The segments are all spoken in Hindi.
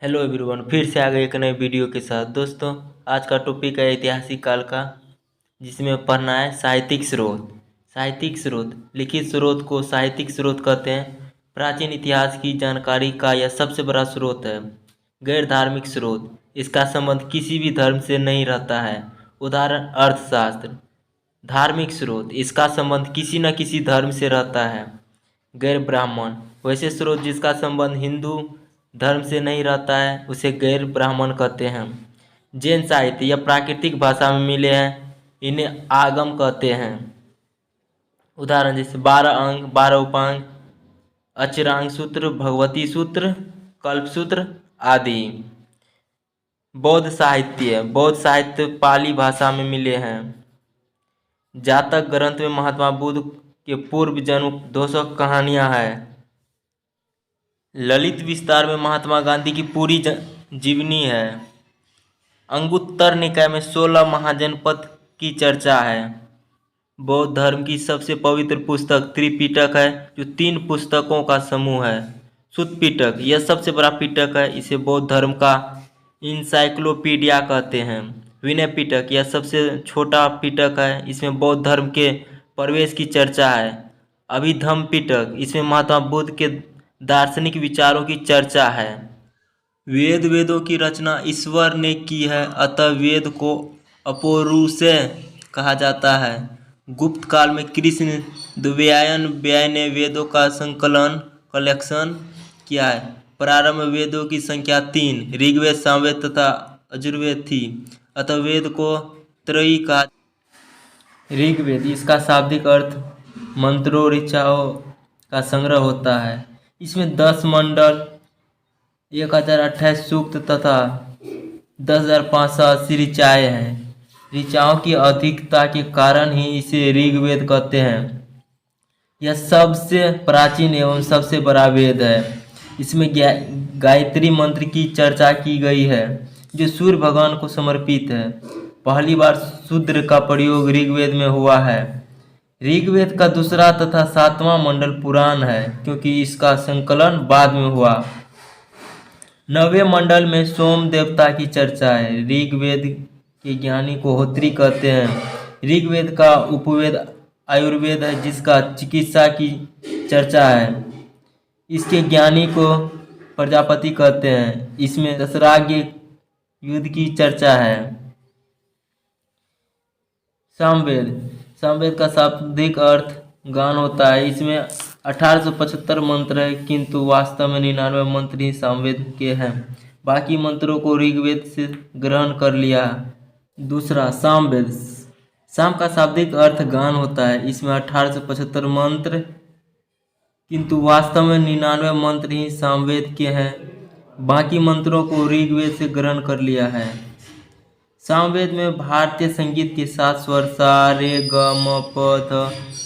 हेलो एवरीवन, फिर से आ गए एक नए वीडियो के साथ। दोस्तों, आज का टॉपिक है ऐतिहासिक काल का, जिसमें पढ़ना है साहित्यिक स्रोत। साहित्यिक स्रोत, लिखित स्रोत को साहित्यिक स्रोत कहते हैं। प्राचीन इतिहास की जानकारी का यह सबसे बड़ा स्रोत है। गैर धार्मिक स्रोत, इसका संबंध किसी भी धर्म से नहीं रहता है। उदाहरण अर्थशास्त्र। धार्मिक स्रोत, इसका संबंध किसी न किसी धर्म से रहता है। गैर ब्राह्मण, वैसे स्रोत जिसका संबंध हिंदू धर्म से नहीं रहता है उसे गैर ब्राह्मण कहते हैं। जैन साहित्य या प्राकृतिक भाषा में मिले हैं, इन्हें आगम कहते हैं। उदाहरण जैसे 12 अंग, 12 उपांग, अचरांग सूत्र, भगवती सूत्र, कल्प सूत्र आदि। बौद्ध साहित्य पाली भाषा में मिले हैं। जातक ग्रंथ में महात्मा बुद्ध के पूर्व जन्म 200 कहानियां हैं। ललित विस्तार में महात्मा गांधी की पूरी जीवनी है। अंगुत्तर निकाय में 16 महाजनपद की चर्चा है। बौद्ध धर्म की सबसे पवित्र पुस्तक त्रिपिटक है, जो 3 पुस्तकों का समूह है। सुत्त पिटक, यह सबसे बड़ा पिटक है, इसे बौद्ध धर्म का इंसाइक्लोपीडिया कहते हैं। विनय पिटक, यह सबसे छोटा पिटक है, इसमें बौद्ध धर्म के प्रवेश की चर्चा है। अभिधम्म पिटक, इसमें महात्मा बुद्ध के दार्शनिक विचारों की चर्चा है। वेदों की रचना ईश्वर ने की है, अतः वेद को अपौरुषेय कहा जाता है। गुप्त काल में कृष्ण द्वैपायन व्यय ने वेदों का कलेक्शन किया है। प्रारंभ में वेदों की संख्या 3 ऋग्वेद, सामवेद तथा यजुर्वेद थी, अतः वेद को त्रयी कहा। ऋग्वेद, इसका शाब्दिक अर्थ मंत्रों ऋचाओं का संग्रह होता है। इसमें 10 मंडल, 1028 सूक्त तथा 10,580 ऋचाएँ हैं। ऋचाओं की अधिकता के कारण ही इसे ऋग्वेद कहते हैं। यह सबसे प्राचीन एवं सबसे बड़ा वेद है। इसमें गायत्री मंत्र की चर्चा की गई है, जो सूर्य भगवान को समर्पित है। पहली बार शूद्र का प्रयोग ऋग्वेद में हुआ है। ऋग्वेद का दूसरा तथा 7वां मंडल पुराण है, क्योंकि इसका संकलन बाद में हुआ। 9वें मंडल में सोम देवता की चर्चा है। ऋग्वेद के ज्ञानी को होत्री कहते हैं। ऋग्वेद का उपवेद आयुर्वेद है, जिसका चिकित्सा की चर्चा है। इसके ज्ञानी को प्रजापति कहते हैं। इसमें दशराग्य युद्ध की चर्चा है। सामवेद का शाब्दिक अर्थ गान होता है। इसमें 1875 मंत्र है, किंतु वास्तव में 99 मंत्र ही सामवेद के हैं। बाकी मंत्रों को ऋग्वेद से ग्रहण कर लिया। दूसरा, सामवेद। साम का शाब्दिक अर्थ गान होता है। इसमें 1875 मंत्र, किंतु वास्तव में 99 मंत्र ही सामवेद के हैं। बाकी मंत्रों को ऋग्वेद से ग्रहण कर लिया है। सामवेद में भारतीय संगीत के 7 स्वर सा रे ग म प ध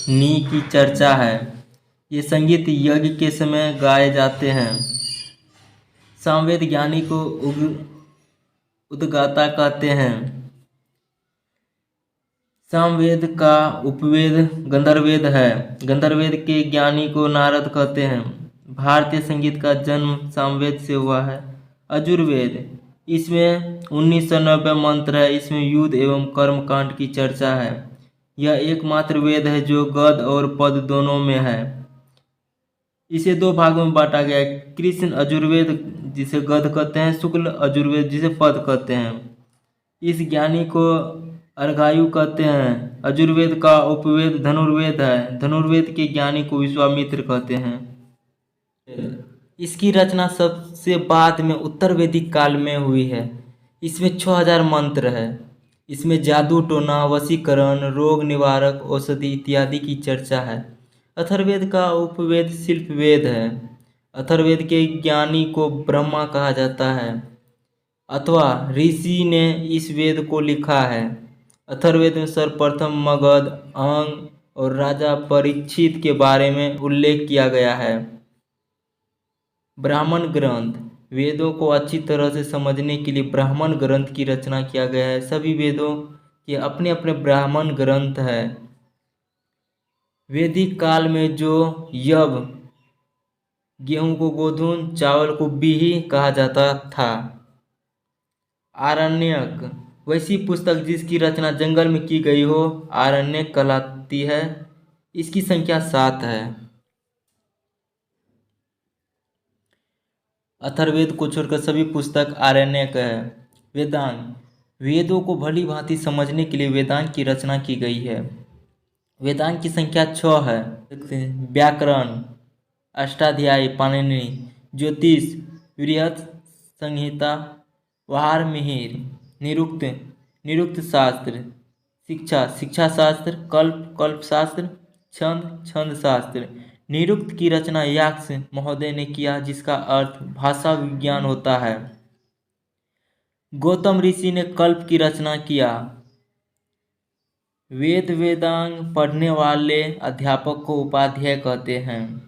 नी की चर्चा है। ये संगीत यज्ञ के समय गाए जाते हैं। सामवेद ज्ञानी को उद्गाता कहते हैं। सामवेद का उपवेद गंधर्ववेद है। गंधर्ववेद के ज्ञानी को नारद कहते हैं। भारतीय संगीत का जन्म सामवेद से हुआ है। यजुर्वेद, इसमें 1990 मंत्र है। इसमें युद्ध एवं कर्मकांड की चर्चा है। यह एकमात्र वेद है जो गद और पद दोनों में है। इसे 2 भागों में बांटा गया है। कृष्ण यजुर्वेद, जिसे गद कहते हैं, शुक्ल यजुर्वेद, जिसे पद कहते हैं। इस ज्ञानी को अर्घायु कहते हैं। यजुर्वेद का उपवेद धनुर्वेद है। धनुर्वेद के ज्ञानी को विश्वामित्र कहते हैं। इसकी रचना सबसे बाद में उत्तर वैदिक काल में हुई है। इसमें 6000 मंत्र है। इसमें जादू टोना, वशीकरण, रोग निवारक, औषधि इत्यादि की चर्चा है। अथर्ववेद का उपवेद शिल्पवेद है। अथर्ववेद के ज्ञानी को ब्रह्मा कहा जाता है, अथवा ऋषि ने इस वेद को लिखा है। अथर्ववेद में सर्वप्रथम मगध, अंग और राजा परीक्षित के बारे में उल्लेख किया गया है। ब्राह्मण ग्रंथ, वेदों को अच्छी तरह से समझने के लिए ब्राह्मण ग्रंथ की रचना किया गया है। सभी वेदों के अपने अपने ब्राह्मण ग्रंथ है। वैदिक काल में जो यव गेहूं को गोधूम, चावल को बीही कहा जाता था। आरण्यक वैसी पुस्तक जिसकी रचना जंगल में की गई हो आरण्यक कहलाती है। इसकी संख्या 7 है। अथर्ववेद को छोड़कर सभी पुस्तक आरण्यक है। वेदांग वेदों को भली भांति समझने के लिए वेदांग की रचना की गई है। वेदांग की संख्या 6 है। व्याकरण अष्टाध्यायी पाणिनि, ज्योतिष बृहत संहिता, वहार मिहिर, निरुक्त निरुक्त शास्त्र, शिक्षा शास्त्र, कल्प शास्त्र, छंद शास्त्र। निरुक्त की रचना यास्क महोदय ने किया जिसका अर्थ भाषा विज्ञान होता है। गौतम ऋषि ने कल्प की रचना किया। वेदांग पढ़ने वाले अध्यापक को उपाध्याय कहते हैं।